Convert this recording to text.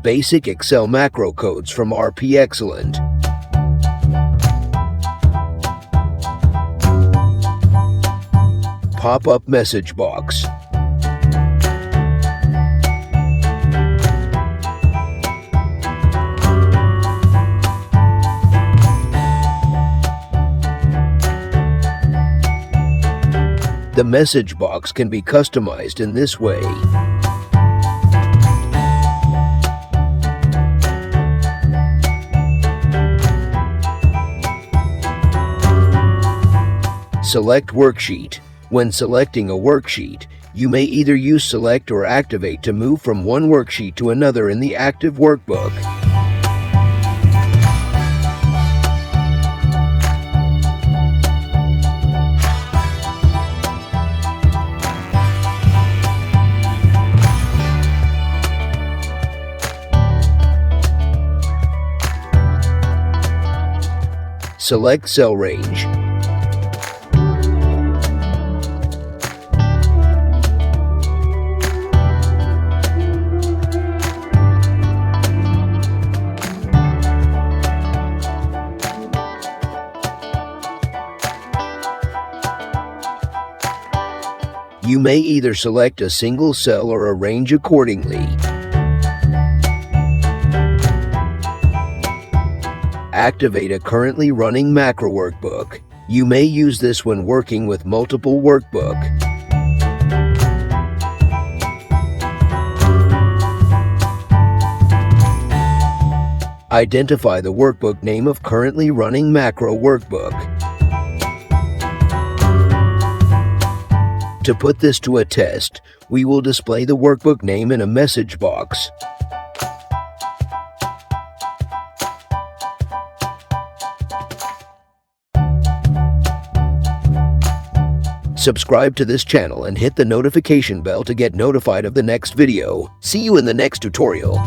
Basic Excel macro codes from RP Excellent. Pop-up message box. The message box can be customized in this way. Select Worksheet. When selecting a worksheet, you may either use Select or Activate to move from one worksheet to another in the active workbook. Select cell range. You may either select a single cell or arrange accordingly. Activate a currently running macro workbook. You may use this when working with multiple workbook. Identify the workbook name of currently running macro workbook. To put this to a test, we will display the workbook name in a message box. Subscribe to this channel and hit the notification bell to get notified of the next video. See you in the next tutorial.